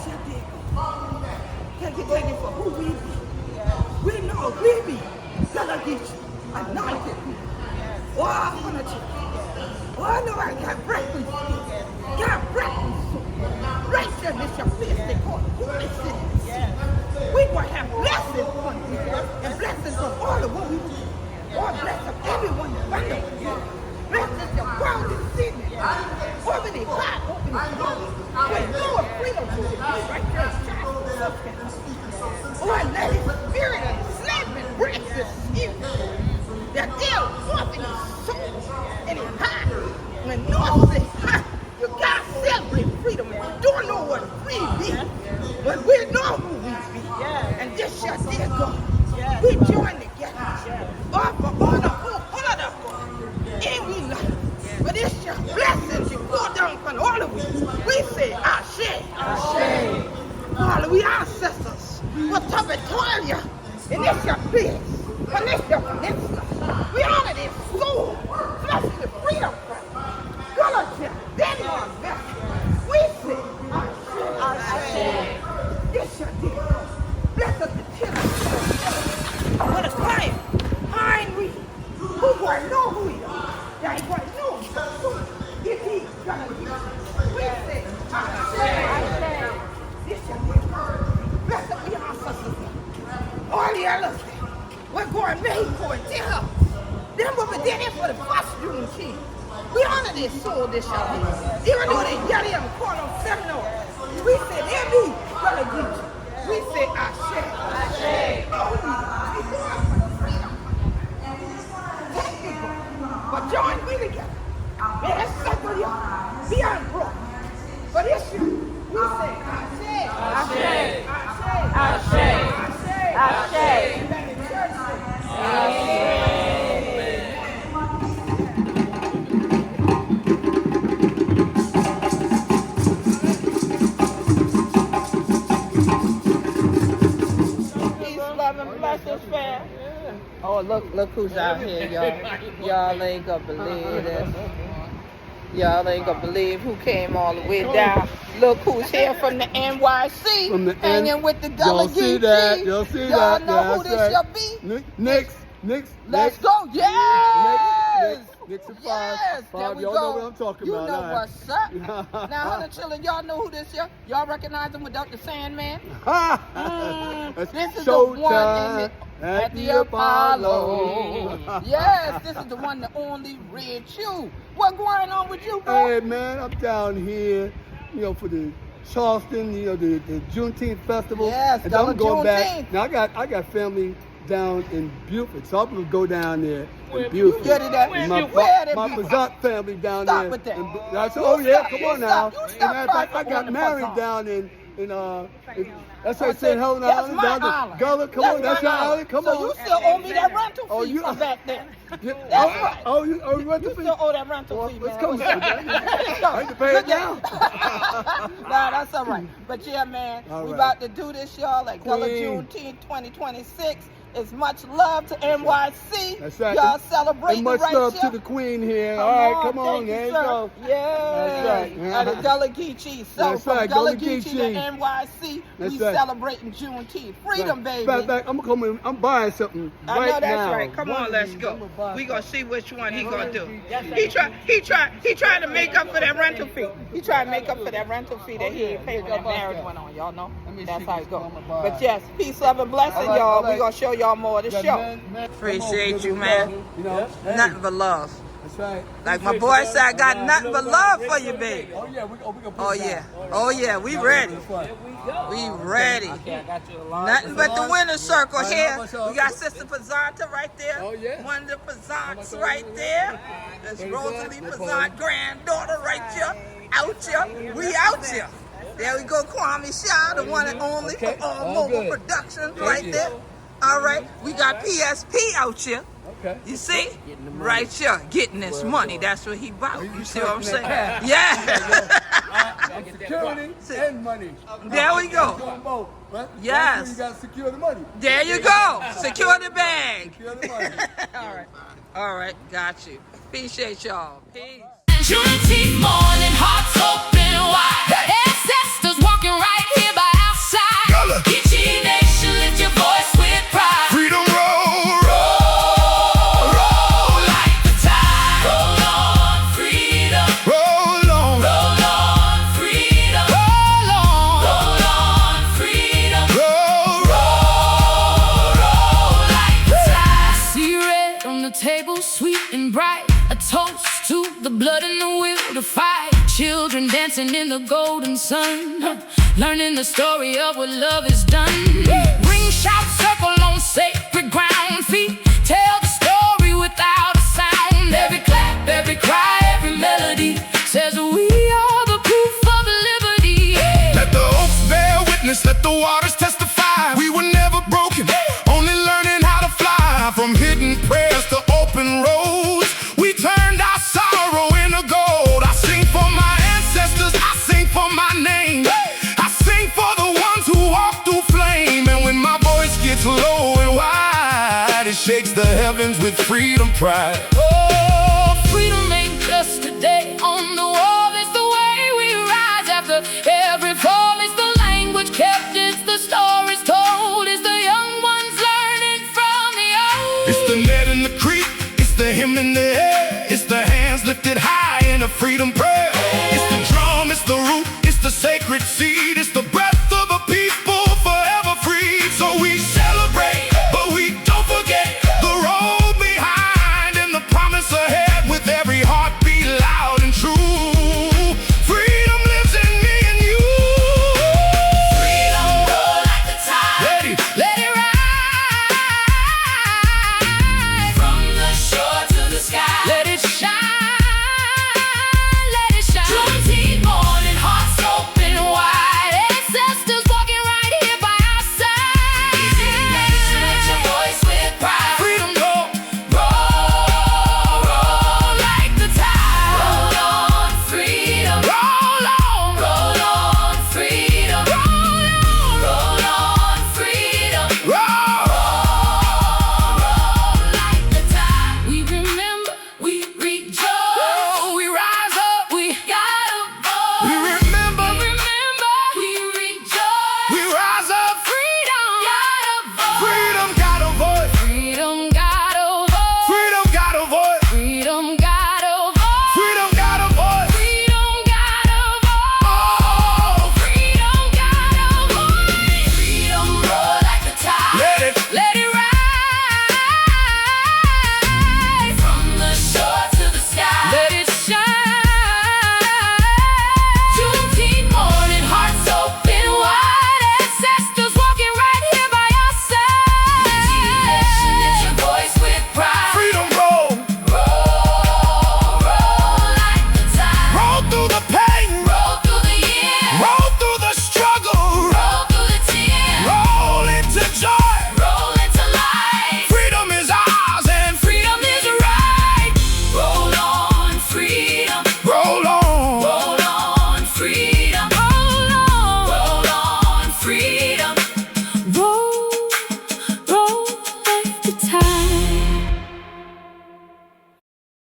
your dear God. Thank you for who we be. We know we be Gullah Geechee, anointed people. Oh, I want to oh, I know I got breakfast. Got breakfast. Right there, this your place they call Holy City. We going to have blessings from you and blessings from all of what we do. Oh, bless of everyone wonderful. Bless us your world this evening. Open the heart, open the door. With more freedom to be right there in Charleston. Oh, and let his spirit of slavery break this evil. That they'll walk in his soul and his heart. When North says, you got to celebrate freedom. And you don't know what free be. But we know who we be. And this shall dear God. We join together. All for all the hope, all of the hope. And we love. But it's your blessings you pour down upon all of us. We say, Ashe. Ashe. All of we ancestors. What's up and toil you? And it's your place. And it's your peninsula. We honor this soul. Blessed the freedom from Gullah Juneteenth. Then our best. We say, Ashe. Ashe. This your dear. Bless us the children. What a quiet. Fine we. Who will know who we are. That will know who if he's gonna be. We say, Ashe. This your dear. Bless us the ancestors. All the others. We're going made for it. Them women did it for the first Juneteenth. We honor their soul this year. Even though they yell and call them Seminole. We say, there be Gullah Geechee. We say, Ashe. Ashe. Oh, we going for freedom. Thank you, God. But join we together. May that circle you beyond broke. But it's you. We say, Ashe. Ashe. Ashe. Ashe. Ashe. And then the church says, Ashe. Oh, look who's out here, y'all. Y'all ain't gonna believe this. Y'all ain't gonna believe who came all the way down. Look who's here from the NYC, from the hanging with the Gullah Juneteenth. You'll see y'all that. know who this shall be? Next. Let's go. Yes. Next to yes. five. There we y'all go. know what I'm talking about. You know what's up. Now, honey children, y'all know who this is? Y'all recognize him without the Sandman? This is the one at the Apollo. Yes, this is the one, the only Red Shoe. What going on with you, bro? Hey, man, I'm down here, for the Charleston, the Juneteenth festival. Yes, and I'm going Juneteenth. back. Now, I got family down in Beaufort, so I'm going to go down there in Beaufort. My Bazat family down there. Stop with that. Come on now. As a matter of fact, I got married down in that's right, St. Helena Island, down to Gullah. Come on, that's your island. Come on. So you still owe me that rental fee from back there. That's right. Oh, you rental fee? You still owe that rental fee, man. Let's come. I hate to pay it now. Nah, that's all right. But yeah, man, we about to do this, y'all, at Gullah Juneteenth 2026. It's much love to NYC. That's right. Y'all celebrating right here. And much love to the Queen here. All right, come on. There you go. Yeah. That's right. At Gullah Geechee. So from Gullah Geechee to NYC, we celebrating Juneteenth. Freedom, baby. Back, I'm coming. I'm buying something right now. I know that's right. Come on, let's go. We gonna see which one he gonna do. He trying to make up for that rental fee. He trying to make up for that rental fee that he ain't paid when that marriage went on. Y'all know that's how it goes. But yes, peace, love, and blessing, y'all. We gonna show y'all more of the show. Appreciate you, man. Nothing but love. That's right. Like my boy said, I got nothing but love for you, baby. Oh yeah, we ready. We ready. Nothing but the winner's circle here. We got Sister Pazanta right there. One of the Pazants right there. That's Rosalie Pazant, granddaughter right here. Out here. We out here. There we go, Kwame Shaw, the one and only for all mobile productions right there. All right, we got PSP out here. Okay. You see? Right here, getting this money. That's what he about. You see what I'm saying? Yeah. Security and money. There we go. Yes. You got to secure the money. There you go. Secure the bag. Secure the money. All right. Got you. Appreciate y'all. Peace. Juneteenth morning, hearts open wide. Ancestors walking right here by blood in the will to fight. Children dancing in the golden sun, learning the story of what love has done. Ring, shout, circle on sacred ground. Feet tell the story without a sound. Every clap, every cry, every melody says we are the proof of liberty. Let the oaks bear witness, let the waters testify. We were never broken, only learning how to fly. From hidden prayers to open roads, we turned our sorrow into gold. I sing for my ancestors, I sing for my name. I sing for the ones who walk through flame. And when my voice gets low and wide, it shakes the heavens with freedom pride. Oh, freedom ain't just a day on the wall, it's the way we rise after every fall. It's the language kept, it's the stories told, it's the young ones learning from the old. It's the net in the creek, it's the hymn in the air, it's the hands lifted high in a freedom prayer. It's the drum, it's the root, it's the sacred seed, it's the breath